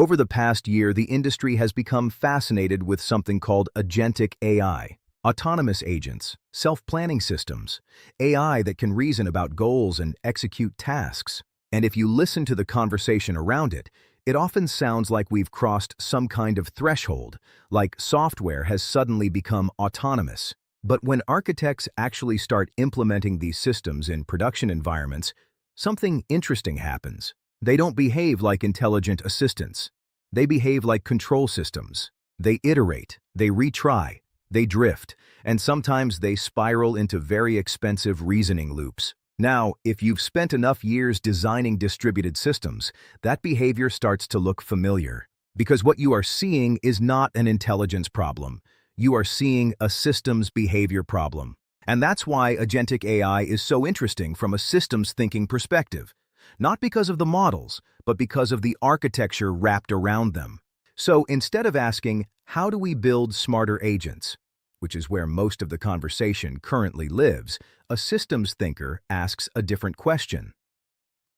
Over the past year, the industry has become fascinated with something called Agentic AI, autonomous agents, self-planning systems, AI that can reason about goals and execute tasks. And if you listen to the conversation around it, it often sounds like we've crossed some kind of threshold, like software has suddenly become autonomous. But when architects actually start implementing these systems in production environments, something interesting happens. They don't behave like intelligent assistants. They behave like control systems. They iterate, they retry, they drift, and sometimes they spiral into very expensive reasoning loops. Now, if you've spent enough years designing distributed systems, that behavior starts to look familiar. Because what you are seeing is not an intelligence problem. You are seeing a systems behavior problem. And that's why Agentic AI is so interesting from a systems thinking perspective. Not because of the models, but because of the architecture wrapped around them. So instead of asking, how do we build smarter agents, which is where most of the conversation currently lives, a systems thinker asks a different question.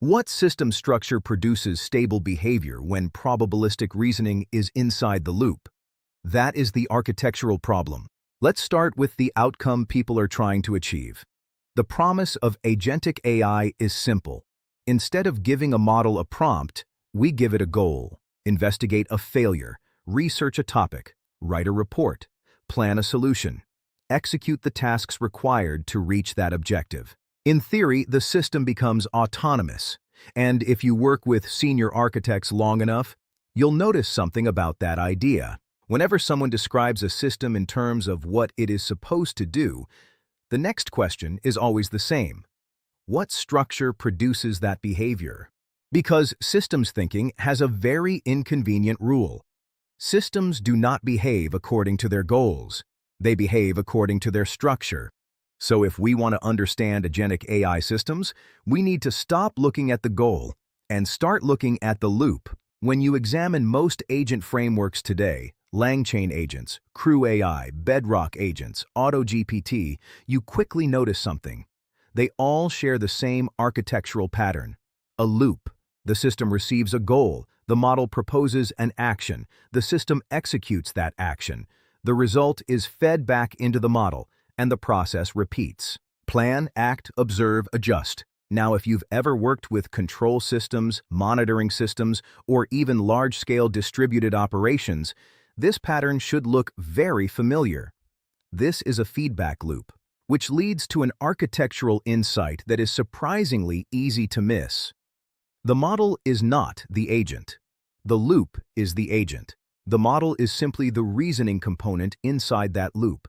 What system structure produces stable behavior when probabilistic reasoning is inside the loop? That is the architectural problem. Let's start with the outcome people are trying to achieve. The promise of Agentic AI is simple. Instead of giving a model a prompt, we give it a goal, investigate a failure, research a topic, write a report, plan a solution, execute the tasks required to reach that objective. In theory, the system becomes autonomous, and if you work with senior architects long enough, you'll notice something about that idea. Whenever someone describes a system in terms of what it is supposed to do, the next question is always the same. What structure produces that behavior? Because systems thinking has a very inconvenient rule. Systems do not behave according to their goals. They behave according to their structure. So if we want to understand agentic AI systems, we need to stop looking at the goal and start looking at the loop. When you examine most agent frameworks today, LangChain agents, Crew AI, Bedrock agents, AutoGPT, you quickly notice something. They all share the same architectural pattern, a loop. The system receives a goal, the model proposes an action, the system executes that action. The result is fed back into the model, and the process repeats. Plan, act, observe, adjust. Now, if you've ever worked with control systems, monitoring systems, or even large-scale distributed operations, this pattern should look very familiar. This is a feedback loop, which leads to an architectural insight that is surprisingly easy to miss. The model is not the agent. The loop is the agent. The model is simply the reasoning component inside that loop.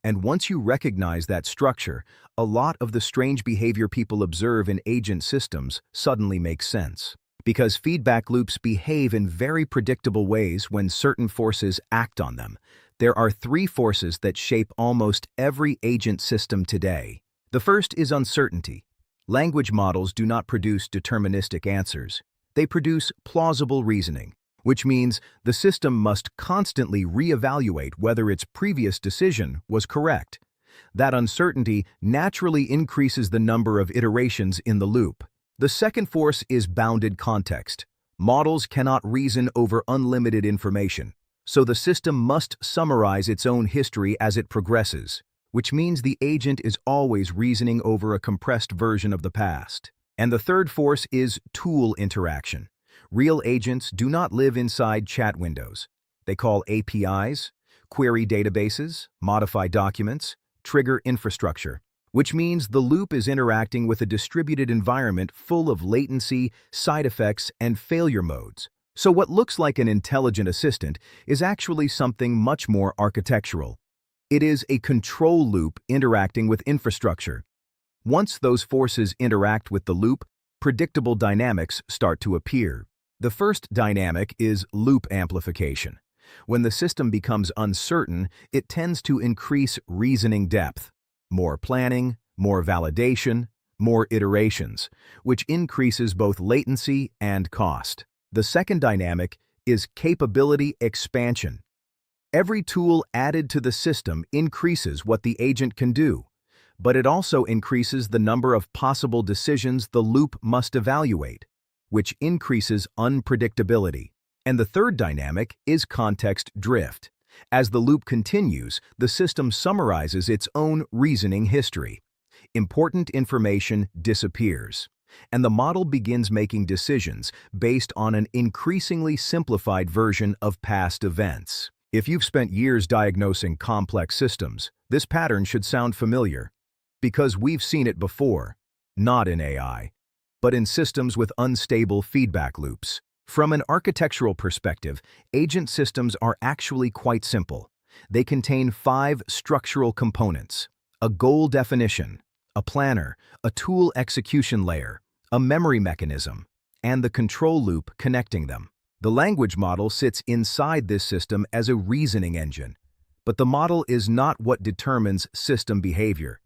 And once you recognize that structure, a lot of the strange behavior people observe in agent systems suddenly makes sense. Because feedback loops behave in very predictable ways when certain forces act on them. There are three forces that shape almost every agent system today. The first is uncertainty. Language models do not produce deterministic answers. They produce plausible reasoning, which means the system must constantly reevaluate whether its previous decision was correct. That uncertainty naturally increases the number of iterations in the loop. The second force is bounded context. Models cannot reason over unlimited information, so the system must summarize its own history as it progresses, which means the agent is always reasoning over a compressed version of the past. And the third force is tool interaction. Real agents do not live inside chat windows. They call APIs, query databases, modify documents, trigger infrastructure, which means the loop is interacting with a distributed environment full of latency, side effects, and failure modes. So what looks like an intelligent assistant is actually something much more architectural. It is a control loop interacting with infrastructure. Once those forces interact with the loop, predictable dynamics start to appear. The first dynamic is loop amplification. When the system becomes uncertain, it tends to increase reasoning depth. More planning, more validation, more iterations, which increases both latency and cost. The second dynamic is capability expansion. Every tool added to the system increases what the agent can do, but it also increases the number of possible decisions the loop must evaluate, which increases unpredictability. And the third dynamic is context drift. As the loop continues, the system summarizes its own reasoning history. Important information disappears, and the model begins making decisions based on an increasingly simplified version of past events. If you've spent years diagnosing complex systems, this pattern should sound familiar, because we've seen it before, not in AI, but in systems with unstable feedback loops. From an architectural perspective, agent systems are actually quite simple. They contain 5 structural components: a goal definition, a planner, a tool execution layer, a memory mechanism, and the control loop connecting them. The language model sits inside this system as a reasoning engine, but the model is not what determines system behavior.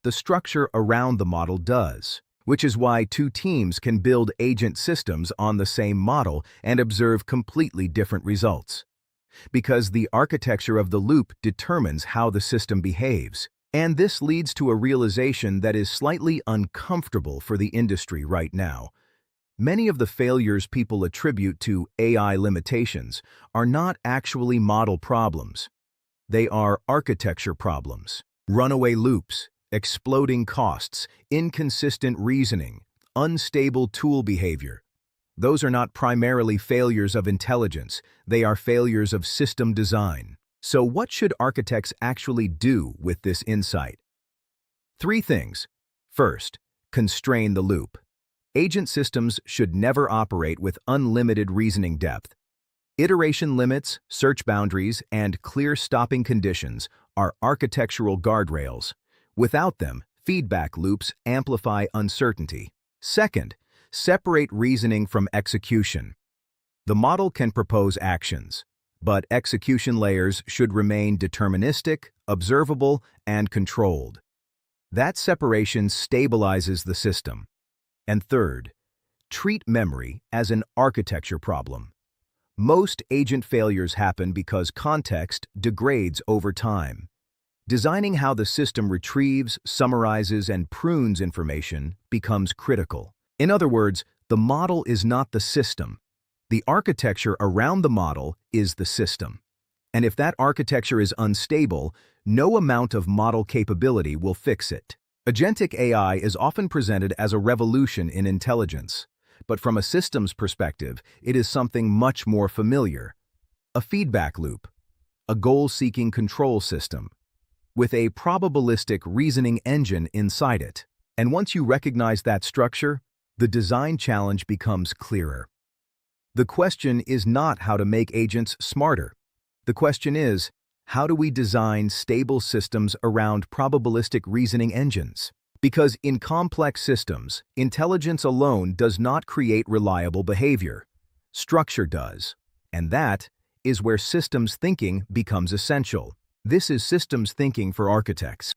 The structure around the model does, which is why 2 teams can build agent systems on the same model and observe completely different results. Because the architecture of the loop determines how the system behaves. And this leads to a realization that is slightly uncomfortable for the industry right now. Many of the failures people attribute to AI limitations are not actually model problems. They are architecture problems. Runaway loops, exploding costs, inconsistent reasoning, unstable tool behavior. Those are not primarily failures of intelligence, they are failures of system design. So what should architects actually do with this insight? 3 things. First, constrain the loop. Agent systems should never operate with unlimited reasoning depth. Iteration limits, search boundaries, and clear stopping conditions are architectural guardrails. Without them, feedback loops amplify uncertainty. Second, separate reasoning from execution. The model can propose actions, but execution layers should remain deterministic, observable, and controlled. That separation stabilizes the system. And third, treat memory as an architecture problem. Most agent failures happen because context degrades over time. Designing how the system retrieves, summarizes, and prunes information becomes critical. In other words, the model is not the system. The architecture around the model is the system. And if that architecture is unstable, no amount of model capability will fix it. Agentic AI is often presented as a revolution in intelligence, but from a systems perspective, it is something much more familiar. A feedback loop, a goal-seeking control system, with a probabilistic reasoning engine inside it. And once you recognize that structure, the design challenge becomes clearer. The question is not how to make agents smarter. The question is, how do we design stable systems around probabilistic reasoning engines? Because in complex systems, intelligence alone does not create reliable behavior. Structure does. And that is where systems thinking becomes essential. This is systems thinking for architects.